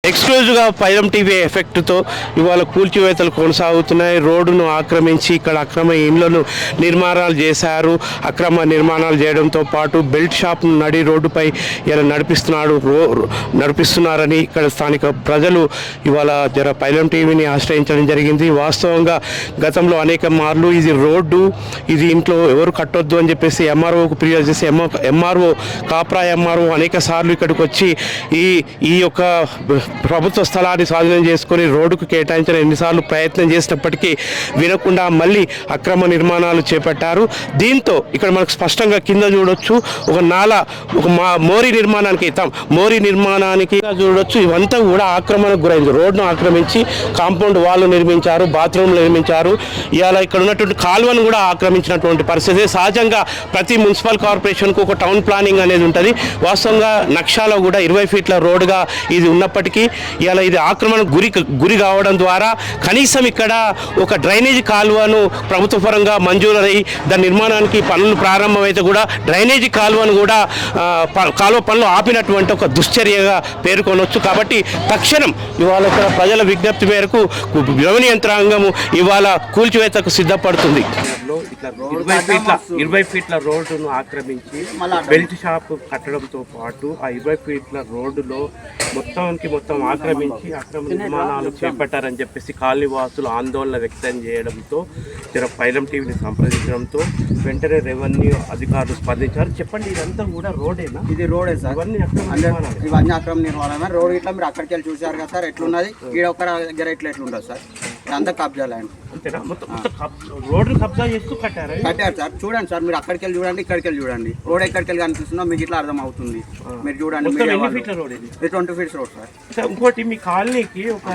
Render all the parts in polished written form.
ఎక్స్క్లూజివ్గా పైలం టీవీ ఎఫెక్ట్తో ఇవాళ కూల్చివేతలు కొనసాగుతున్నాయి. రోడ్డును ఆక్రమించి ఇక్కడ అక్రమ ఇండ్లను నిర్మాణాలు చేశారు. అక్రమ నిర్మాణాలు చేయడంతో పాటు బెల్ట్ షాప్ నడి రోడ్డుపై ఇలా నడిపిస్తున్నారని ఇక్కడ స్థానిక ప్రజలు ఇవాళ పైలం టీవీని ఆశ్రయించడం జరిగింది. వాస్తవంగా గతంలో అనేక మార్లు ఇది రోడ్డు, ఇది ఇంట్లో ఎవరు కట్టొద్దు అని చెప్పేసి ఎంఆర్ఓకు ఫిర్యాదు చేసి ఎంఆర్ఓ కాప్రా ఎంఆర్ఓ అనేక సార్లు ఇక్కడికి వచ్చి ఈ యొక్క ప్రభుత్వ స్థలాన్ని స్వాధీనం చేసుకొని రోడ్డుకు కేటాయించిన ఎన్నిసార్లు ప్రయత్నం చేసినప్పటికీ వినకుండా మళ్ళీ అక్రమ నిర్మాణాలు చేపట్టారు. దీంతో ఇక్కడ మనకు స్పష్టంగా కింద చూడొచ్చు ఒక మోరీ నిర్మాణానికి చూడొచ్చు. ఇవంతా కూడా ఆక్రమణకు గురైంది. రోడ్డును ఆక్రమించి కాంపౌండ్ వాళ్ళు నిర్మించారు, బాత్రూమ్లు నిర్మించారు. ఇవాళ ఇక్కడ ఉన్నటువంటి కాలువను కూడా ఆక్రమించినటువంటి పరిస్థితి. సహజంగా ప్రతి మున్సిపల్ కార్పొరేషన్కు ఒక టౌన్ ప్లానింగ్ అనేది ఉంటుంది. వాస్తవంగా నక్షాలో కూడా 20 ఫీట్ల రోడ్డుగా ఇది ఉన్నప్పటికీ ఇలా ఇది ఆక్రమణ గురి కావడం ద్వారా కనీసం ఇక్కడ ఒక డ్రైనేజీ కాలువను ప్రభుత్వ పరంగా మంజూరై దాని నిర్మాణానికి పనులు ప్రారంభమైతే కూడా డ్రైనేజీ కాలువను కూడా కాలువ పనులు ఆపినటువంటి ఒక దుశ్చర్యగా పేర్కొనవచ్చు. కాబట్టి తక్షణం ఇవాళ ఇక్కడ ప్రజల విజ్ఞప్తి మేరకు రెవెన్యూ యంత్రాంగం ఇవాళ కూల్చివేతకు సిద్ధపడుతుంది. 20 ఫీట్ల రోడ్డును ఆక్రమించి బెల్ట్ షాప్ కట్టడంతో పాటు ఆ 20 ఫీట్ల రోడ్డులో మొత్తం ఆక్రమించి అక్రమ నిర్మాణాలు చేపట్టారని చెప్పేసి కాలనీవాసులు ఆందోళన వ్యక్తం చేయడంతో పైలం టీవీని సంప్రదించడంతో వెంటనే రెవెన్యూ అధికారులు స్పందించారు. చెప్పండి, ఇదంతా కూడా రోడేనా? ఇది రోడే సార్. ఇవన్నీ అక్రమ నిర్మాణం. రోడ్ ఇట్లా మీరు అక్కడికి వెళ్ళి చూసారు కదా సార్ ఎట్లున్నది. ఈడ ఒక దగ్గర ఎట్లుంటుంది సార్. అంతా కబ్జా ల్యాండ్. అంతేనా? మొత్తం రోడ్డు కబ్జా చేస్తూ కట్టారు సార్. చూడండి సార్, మీరు అక్కడికి వెళ్ళి చూడండి, ఇక్కడికి వెళ్ళి చూడండి. రోడ్ ఎక్కడికి వెళ్ళి కనిపిస్తుందో మీకు ఇట్లా అర్థం అవుతుంది. మీరు చూడండి. 20 ఫీట్స్ రోడ్ సార్. ఇంకోటి మీ కాలనీకి ఒక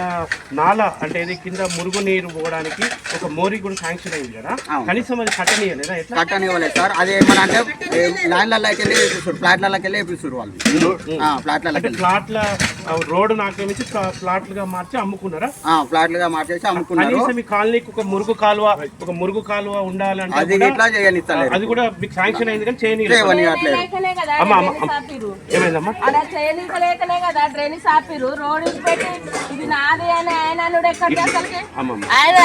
నాల అంటే ఇది కింద మురుగు నీరు పోవడానికి ఒక మోరీ కూడా శాంక్షన్ అయింది కదా, కనీసం అది కట్టనియలేదా? కట్టనివ్వలేదు సార్. అది ఏమన్నా అంటే ల్యాండ్లకి వెళ్ళి వేపిస్తారు, ఫ్లాట్లకి వెళ్ళి వేపిస్తారు వాళ్ళు. ఫ్లాట్ల రోడ్డు ఆక్రమించి ఫ్లాట్లుగా మార్చి అమ్ముకున్నారా? ఫ్లాట్లుగా మార్చేసి అమ్ముకున్నారు. మీ కాలనీకి ఒక మురుగు కాలువ ఉండాలంటే అది ఇట్లా చేయనిస్తలేదు. అది కూడా మీకు శాంక్షన్ అయింది కానీ చేయనీయలేదు. ఏమైందమ్మా?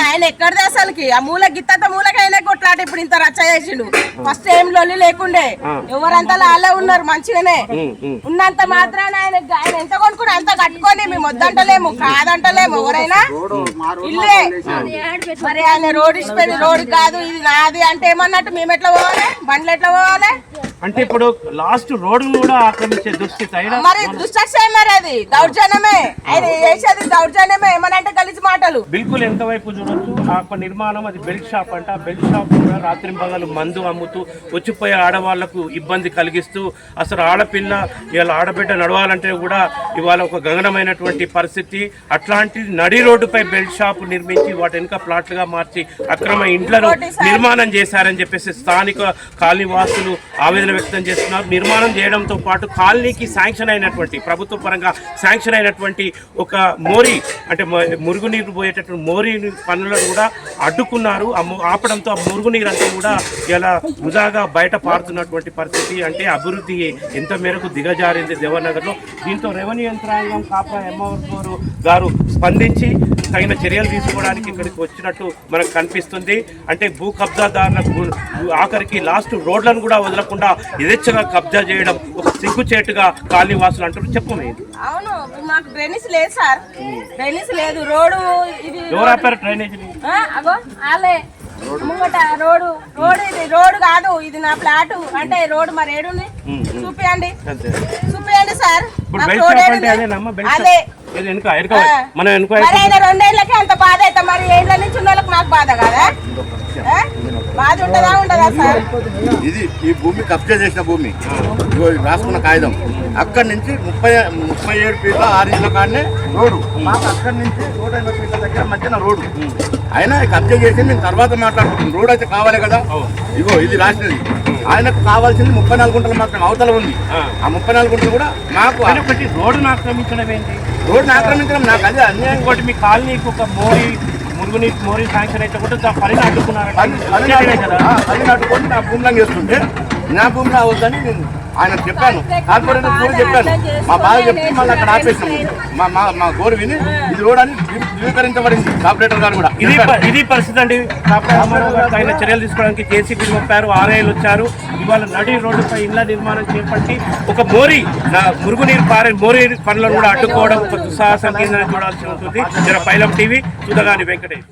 ఆయన ఎక్కడిది అసలుకి ఆ మూల గిత్త మూలకి ఆయన కొట్లాట ఇప్పుడు ఇంత రచ్చ చేసిండు. ఫస్ట్ ఏం లొల్లి లేకుండే, ఎవరంతా అలా ఉన్నారు మంచిగానే ఉన్నంత మాత్రాన ఆయన ఎంత కొనుక్కుని అంత కట్టుకొని మేము వద్దంటలేము కాదంటలేము. ఎవరైనా ఇల్లే మరి ఆయన రోడ్ ఇచ్చిపోయింది. రోడ్ కాదు ఇది నాది అంటే ఏమన్నట్టు మేము ఎట్లా పోవాలి? బండ్లు ఎట్లా పోవాలి? అంటే ఇప్పుడు లాస్ట్ రోడ్ కూడా ఆక్రమించే దుస్థితి. మరి దుష్టమే, మరి అది దౌర్జన్యమే. ఆయన చేసేది దౌర్జన్యమే. ఏమనంటే కలిసి మాటలు. బిల్కుల్ ఎంత వైపు చూడొచ్చు ఆ నిర్మాణం. అది బెల్ట్ షాప్ అంట. బెల్ట్ షాప్ కూడా రాత్రి పగలు మందు అమ్ముతూ వచ్చిపోయే ఆడవాళ్లకు ఇబ్బంది కలిగిస్తూ అసలు ఆడపిల్ల ఇవాళ ఆడబిడ్డ నడవాలంటే కూడా ఇవాళ ఒక గగనమైనటువంటి పరిస్థితి. అట్లాంటి నడి రోడ్డుపై బెల్ట్ షాప్ నిర్మించి వాటి వెనుక ప్లాట్లుగా మార్చి అక్రమ ఇండ్లను నిర్మాణం చేశారని చెప్పేసి స్థానిక కాలనీ వాసులు ఆవేదన వ్యక్తం చేస్తున్నారు. నిర్మాణం చేయడంతో పాటు కాలనీకి శాంక్షన్ అయినటువంటి ప్రభుత్వ పరంగా శాంక్షన్ అయినటువంటి ఒక మోరీ అంటే మురుగునీరు పోయేటటువంటి మోరీ పనులను కూడా అడ్డుకున్నారు. ఆపడంతో ఆ మురుగునీరు అంతా కూడా ఇలా వృధాగా బయట పారుతున్నటువంటి పరిస్థితి. అంటే అభివృద్ధి ఎంత మేరకు దిగజారింది దేవనగర్లో. దీంతో రెవెన్యూ యంత్రాంగం కాపా ఎంఆర్ఓ గారు స్పందించి తగిన చర్యలు తీసుకోవడానికి ఇక్కడికి వచ్చినట్టు మనకు కనిపిస్తుంది. అంటే భూ కబ్జాదారులకు ఆఖరికి లాస్ట్ రోడ్లను కూడా వదలకుండా యథేచ్ఛగా కబ్జా చేయడం ఒక సిగ్గుచేటుగా కాలనీ వాసులు అంటారు. చెప్పలేదు. అవును, మాకు డ్రైనేజ్ లేదు సార్. డ్రైనేజ్ లేదు. రోడ్డు ఇది ఎవరు ఆపారు డ్రైనేజ్? అగో ఆలే ముంగట రోడ్డు ఇది రోడ్డు కాదు, ఇది నా ఫ్లాట్. అంటే రోడ్డు మరి ఏడుంది చూపియండి సార్. అదే 2 అంత బాధ అయితే మరి ఏళ్ళ నుంచి ఉన్న వాళ్ళకి మాకు బాధ కదా? బాధ ఉండదా సార్? ఇది ఈ భూమి కబ్జా చేసిన భూమి రాసుకున్న కాగితం. అక్కడి నుంచి 37 ఫీట్ల 6 ఇంచుల కాడనే రోడ్డు. మాకు అక్కడి నుంచి 150 ఫీట్ల దగ్గర మధ్యన రోడ్డు. అయినా కబ్జా చేసి మేము తర్వాత మాట్లాడుకుంటున్నాం. రోడ్ అయితే కావాలి కదా. ఇగో ఇది రాసినది. ఆయనకు కావాల్సింది 34 గుంటలు మాత్రం అవతల ఉంది. ఆ 34 గుంటలు కూడా మాకు రోడ్డును ఆక్రమించడం ఏంటి? రోడ్డును ఆక్రమించడం నాకు అదే అన్యాయం. ఇంకోటి మీ కాలనీకి ఒక మురుగునీరు శాంక్షన్ అయితే కూడా పని అడ్డుకున్నారు. అది అడ్డుకొని నా భూమిలో చేస్తుంటే నా భూమిలో అవద్దని నేను ఆయన చెప్పాను, కార్పొరేటర్ కూడా చెప్పాను. మా బాధ చెప్తే మళ్ళీ అక్కడ ఆపేసాము. మా గోరు విని ఇది రోడ్ అని ధృవీకరించబడింది కార్పొరేటర్ గారు కూడా. ఇది పరిస్థితి అండి. ఆయన చర్యలు తీసుకోవడానికి జేసీబీ పంపారు, ఆర్ఐలు వచ్చారు. ఇవాళ నడి రోడ్డుపై ఇళ్ల నిర్మాణం చేపట్టి ఒక మురుగునీరు పారే మోరీ పనులను కూడా అడ్డుకోవడం ఒక దుస్సాహసం కింద చూడాల్సి ఉంటుంది. జర పైలం టీవీ, సుధగాని వెంకటేష్.